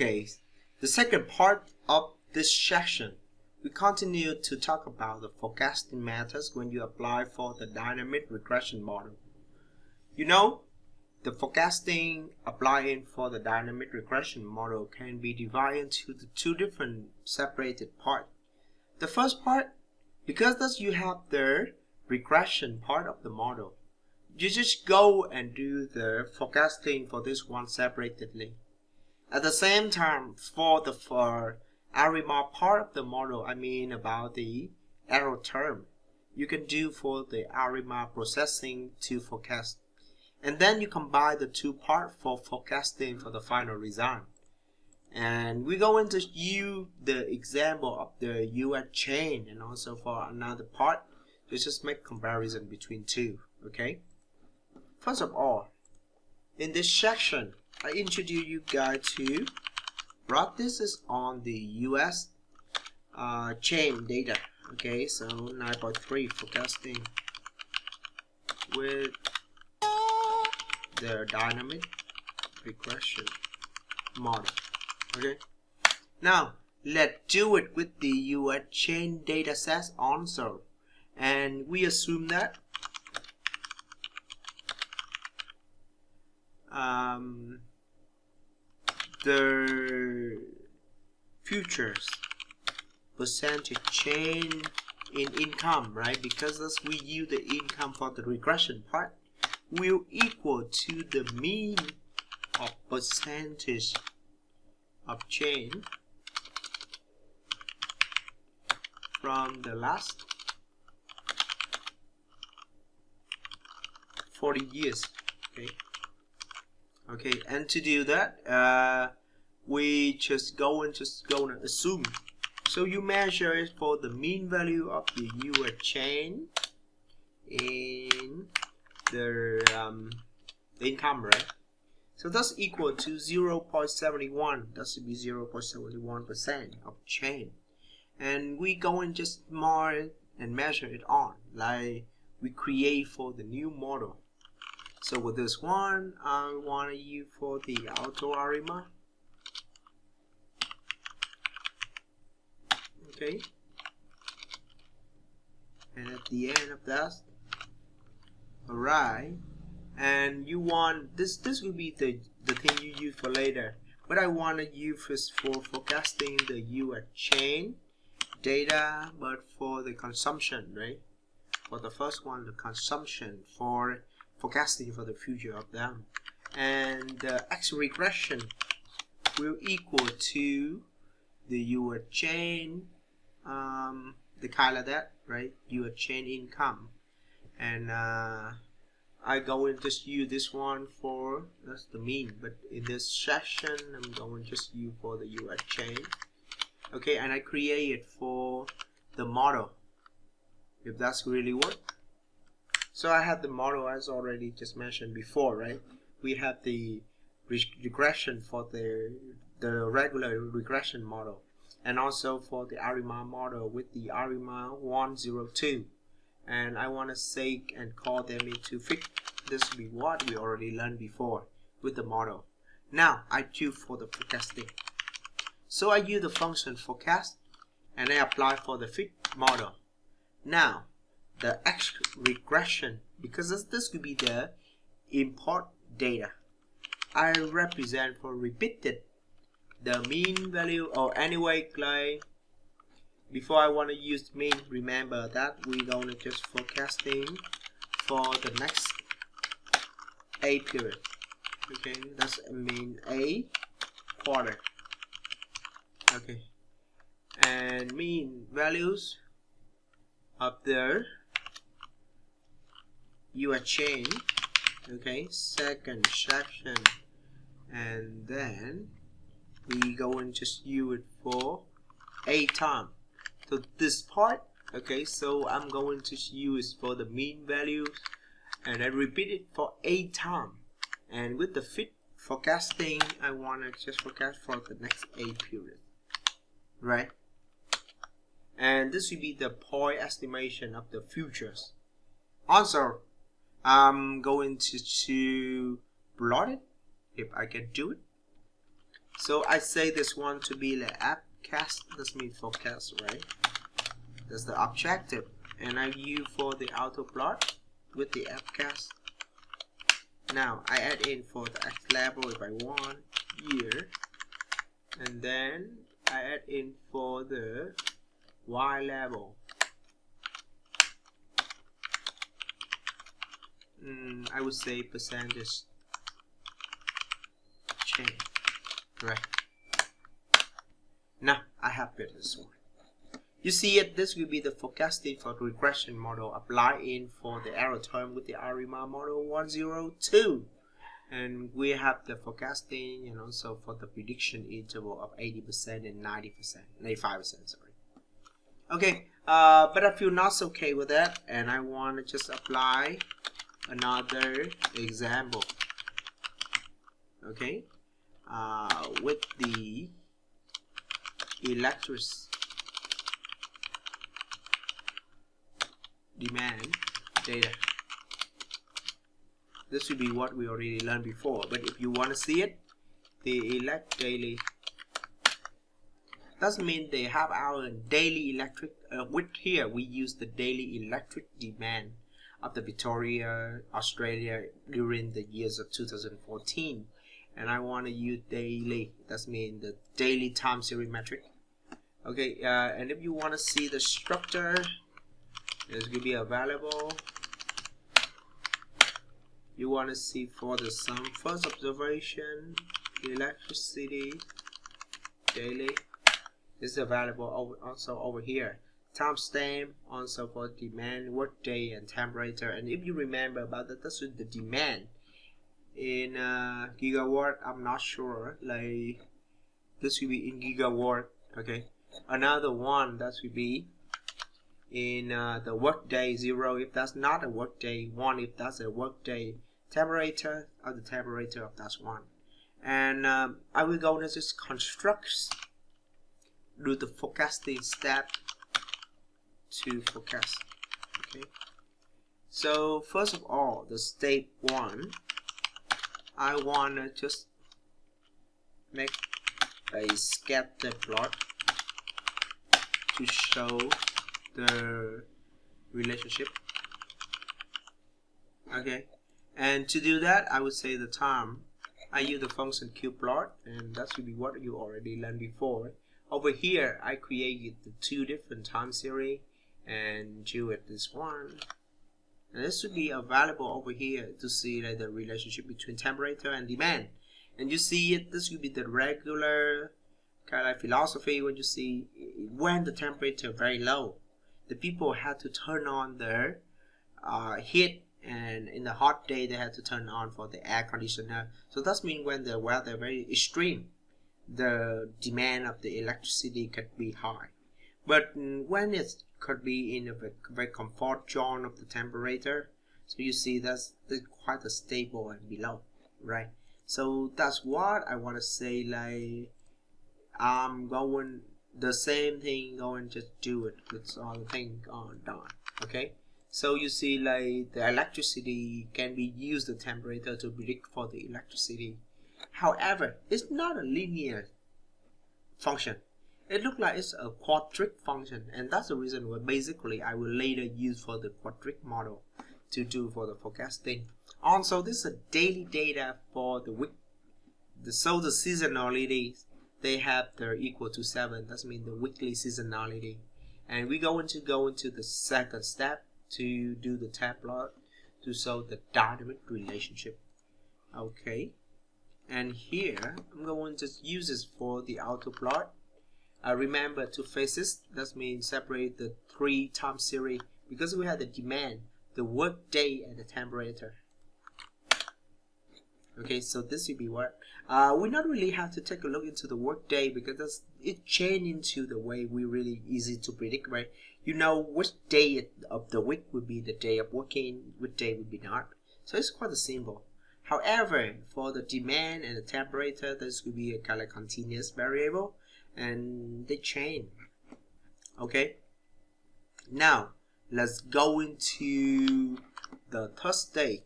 Okay, the second part of this section, we continue to talk about the forecasting methods when you apply for the dynamic regression model. You know, the forecasting applying for the dynamic regression model can be divided into the two different separated parts. The first part, because you have the regression part of the model, you just go and do the forecasting for this one separately. At the same time, for ARIMA part of the model, I mean about the error term, you can do for the ARIMA processing to forecast. And then you combine the two parts for forecasting for the final result. And we're going to use the example of the US chain, and also for another part, let's just make comparison between two. Okay. First of all, in this section, I introduce you guys to practices on the US chain data. Okay, so 9.3 forecasting with the dynamic regression model. Okay, now let's do it with the US chain data sets also, and we assume that the futures percentage change in income, right? Because as we use the income for the regression part, will equal to the mean of percentage of change from the last 40 years. Okay, and to do that, we just go and assume. So you measure it for the mean value of the US chain in the income, right? So that's equal to 0.71. That should be 0.71% of change. And we go and just mark it and measure it on, like we create for the new model. So with this one, I want to use for the auto ARIMA. Okay. And at the end of that, alright. And you want this will be the thing you use for later. But I want to use this for forecasting the US chain data, but for the consumption, right? For the first one, the consumption for forecasting for the future of them, and the X regression will equal to the US chain, the kind of that, right? US chain income, and I go and just use this one for that's the mean. But in this section, I'm going to just use for the US chain. Okay, and I create it for the model. If that's really what. So I have the model as already just mentioned before, right? We have the regression for the regular regression model, and also for the ARIMA model with the ARIMA 102. And I want to say and call them into fit. This will be what we already learned before with the model. Now I do for the forecasting. So I use the function forecast and I apply for the fit model. Now the X regression, because this could be the import data, I represent for repeated the mean value, or anyway, like before I want to use mean, remember that we're going to just forecasting for the next A period. Okay, that's mean A quarter. Okay, and mean values of the US chain. Okay, second section, and then we go and just use it for A time. So this part, okay, so I'm going to use for the mean values, and I repeat it for A time. And with the fit forecasting, I want to just forecast for the next A period, right? And this will be the point estimation of the futures. Also, I'm going to plot it if I can do it. So I say this one to be the appcast. That's mean forecast, right? That's the objective. And I use for the auto plot with the appcast. Now I add in for the X label if I want year, and then I add in for the Y label. I would say percentage change. Right. Now I have built this one. You see it, this will be the forecasting for the regression model applied in for the error term with the ARIMA model 102. And we have the forecasting and also for the prediction interval of 80% and 90%, 95%, sorry. Okay, but I feel not okay with that, and I want to just apply another example. Okay, with the electric demand data. This will be what we already learned before, but if you want to see it, the elect daily, that means they have our daily electric, with here we use the daily electric demand of the Victoria, Australia during the years of 2014, and I want to use daily, that means the daily time series metric. Okay, and if you want to see the structure, this will be available. You want to see for the some first observation, electricity daily is available also over here. Timestamp also for demand, workday, and temperature. And if you remember about that, that's the demand in gigawatt. I'm not sure. Like this will be in gigawatt. Okay. Another one that will be in the workday 0 if that's not a workday, 1 if that's a workday, temperature of the temperature of that one. And I will go to just construct, do the forecasting step to forecast. Okay, so first of all, the step 1, I want to just make a scatter plot to show the relationship. Okay, and to do that, I would say the time I use the function qplot, and that should be what you already learned before. Over here, I created the 2 different time series and do it this one, and this should be available over here to see like the relationship between temperature and demand. And you see it, this will be the regular kind of like philosophy when you see when the temperature very low, the people had to turn on their heat, and in the hot day they had to turn on for the air conditioner. So that means when the weather very extreme, the demand of the electricity could be high. But when it could be in a very comfort zone of the temperature, so you see that's quite a stable and below, right? So that's what I want to say. Like I'm going the same thing, go and just do it with all the thing done. Okay, so you see like the electricity can be used the temperature to predict for the electricity. However, it's not a linear function. It looks like it's a quadric function, and that's the reason why basically I will later use for the quadric model to do for the forecasting. Also, this is a daily data for the week. So the seasonality, they have their equal to 7. That means the weekly seasonality. And we're going to go into the second step to do the tab plot to show the dynamic relationship. Okay, and here I'm going to use this for the auto plot. Remember 2 phases, that means separate the 3 time series because we have the demand, the work day, and the temperature. Okay, so this will be what we not really have to take a look into the work day because it changed into the way we really easy to predict, right? You know which day of the week would be the day of working, which day would be not. So it's quite simple. However, for the demand and the temperature, this will be a kind of continuous variable, and they change. Okay. Now let's go into the third stage.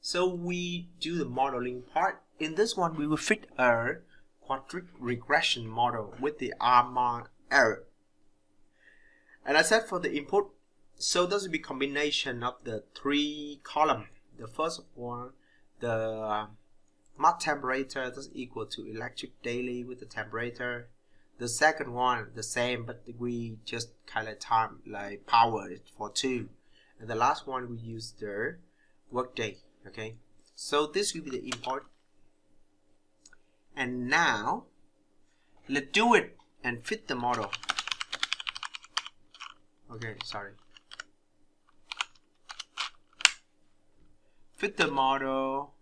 So we do the modeling part. In this one, we will fit a quadric regression model with the Armand error. And I said for the input, so this will be combination of the 3 column. The first one, the mass temperature, that's equal to electric daily with the temperature. The second one, the same, but we just kind of power it for 2. And the last one, we use the workday. Okay, so this will be the import. And now let's do it and fit the model. Okay, sorry. Fit the model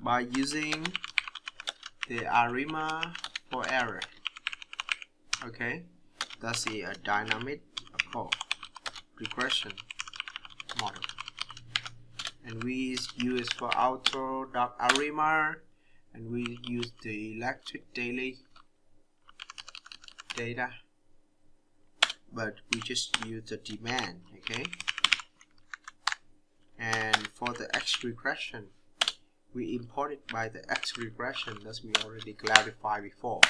by using the ARIMA for error. Okay, that's a dynamic regression model, and we use for auto.arima, and we use the electric daily data, but we just use the demand. Okay, and for the X regression, we import it by the X regression that we already clarified before.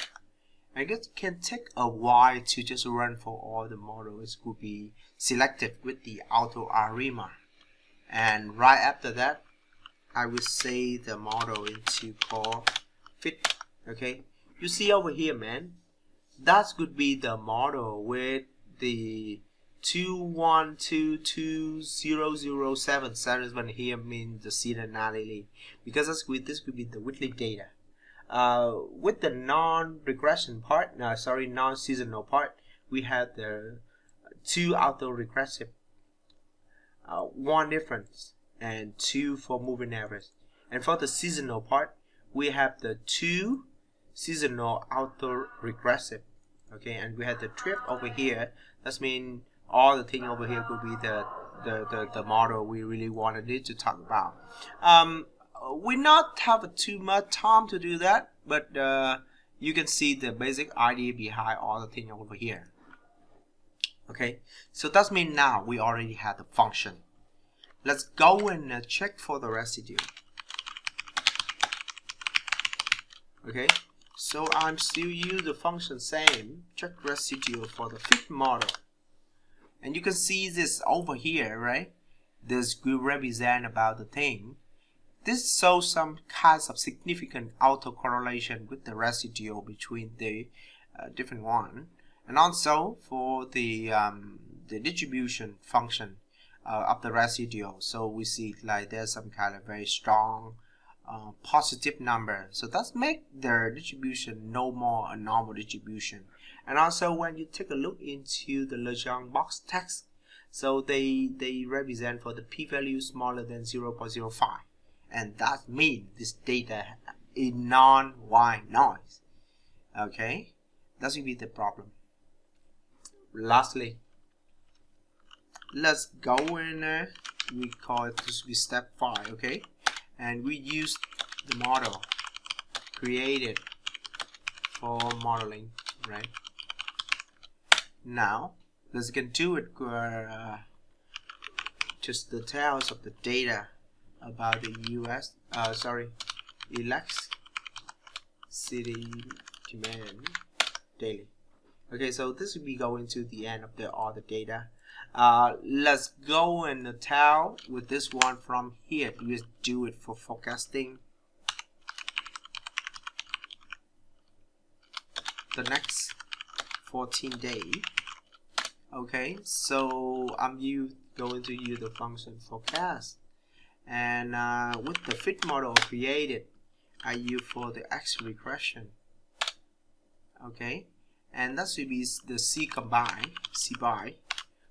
I guess it can take a while to just run for all the models. It could be selected with the auto ARIMA, and right after that I will save the model into called fit. Okay, you see over here, man, that could be the model with the 2122007 here means the seasonality, because this could be the weekly data. With the non-regression part, non-seasonal part, we have the 2 auto-regressive, 1 difference, and 2 for moving average. And for the seasonal part, we have the 2 seasonal auto-regressive. Okay, and we have the trip over here. That means all the thing over here could be the model we really wanted to talk about. We not have too much time to do that, but you can see the basic idea behind all the thing over here. Okay, so that means now we already have the function. Let's go and check for the residue. Okay, so I'm still use the function same, check residue for the fit model, and you can see this over here, right? This will represent about the thing. This shows some kinds of significant autocorrelation with the residue between the different one, and also for the distribution function of the residue. So we see like there's some kind of very strong positive number. So that's make the distribution no more a normal distribution. And also when you take a look into the Legend box text, so they represent for the p-value smaller than 0.05. And that means this data is non-white noise. Okay, that will be the problem. Lastly, let's go in. We call it to be step 5. Okay, and we use the model created for modeling. Right now, let's get to it. Just the details of the data about the electricity demand daily. Okay, so this will be going to the end of all the data. Let's go and tell with this one from here. We do it for forecasting the next 14 days. Okay, so I'm going to use the function forecast. And with the fit model created, I use for the X regression. Okay, and that should be the C by.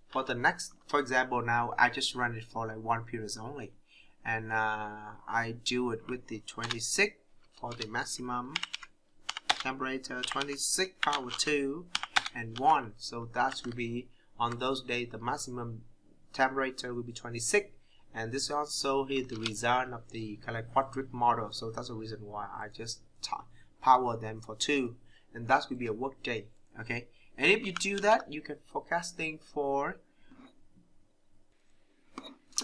For the next, for example, now I just run it for like 1 period only, and I do it with the 26 for the maximum temperature, 26 power 2 and 1. So that will be on those days the maximum temperature will be 26. And this also is the result of the kind of quadric model. So that's the reason why I just power them for 2. And that will be a work day. Okay. And if you do that, you can forecasting for,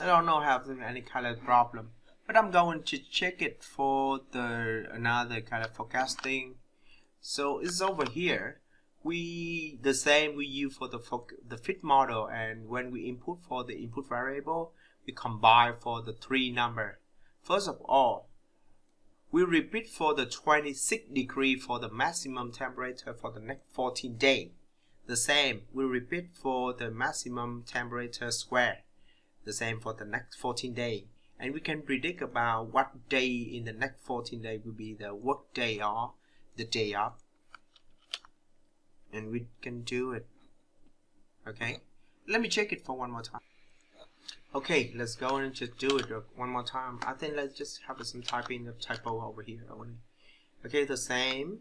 I don't know, have any kind of problem. But I'm going to check it for the another kind of forecasting So it's over here. The same we use for the fit model, and when we input for the input variable, we combine for the three number. First of all, we repeat for the 26 degree for the maximum temperature for the next 14 days. The same we repeat for the maximum temperature square. The same for the next 14 days. And we can predict about what day in the next 14 days will be the work day or the day off. And we can do it. Okay, let me check it for one more time. Okay, let's go and just do it one more time. I think let's just have some typing of typo over here only. Okay, the same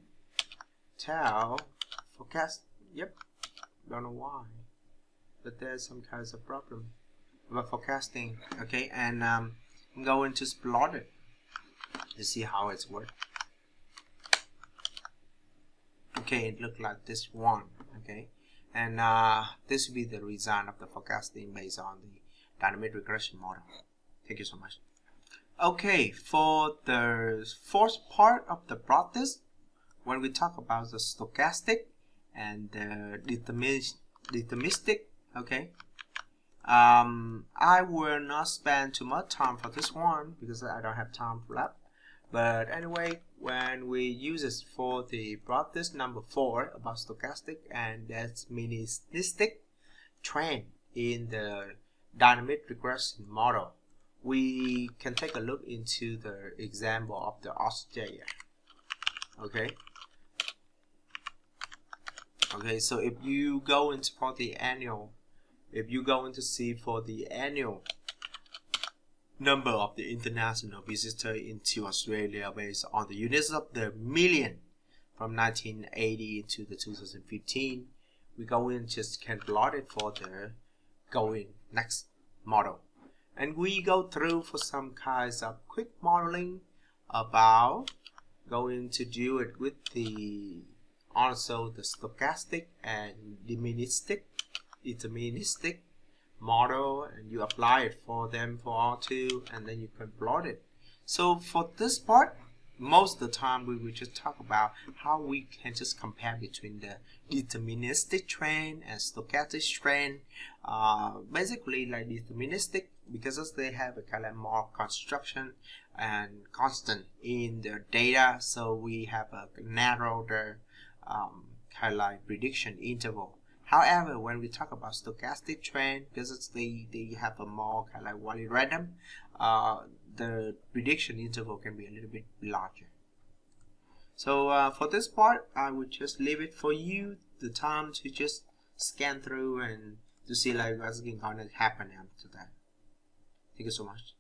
tell forecast. Yep, don't know why, but there's some kinds of problem about forecasting. Okay, and I'm going to plot it to see how it's worked. Okay, it looked like this one. Okay, and this will be the result of the forecasting based on the dynamic regression model. Thank you so much. Okay, for the fourth part of the process, when we talk about the stochastic and the deterministic, okay, I will not spend too much time for this one because I don't have time for that. But anyway, when we use it for the process number 4 about stochastic and deterministic trend in the dynamic regression model, we can take a look into the example of the Australia. Okay, so if you go into for the annual, if you go into see for the annual number of the international visitors into Australia based on the units of the million from 1980 to the 2015, we go in just can plot it for the going next model, and we go through for some kinds of quick modeling about going to do it with the also the stochastic and deterministic model, and you apply it for them for all two, and then you can plot it. So for this part, most of the time we will just talk about how we can just compare between the deterministic trend and stochastic trend. Basically like deterministic, because they have a kind of more construction and constant in the data, so we have a narrower kind of like prediction interval. However, when we talk about stochastic trend, because they have a more kind of like wildly random, the prediction interval can be a little bit larger. So for this part, I would just leave it for you the time to just scan through and to see like what's going to happen after that. Thank you so much.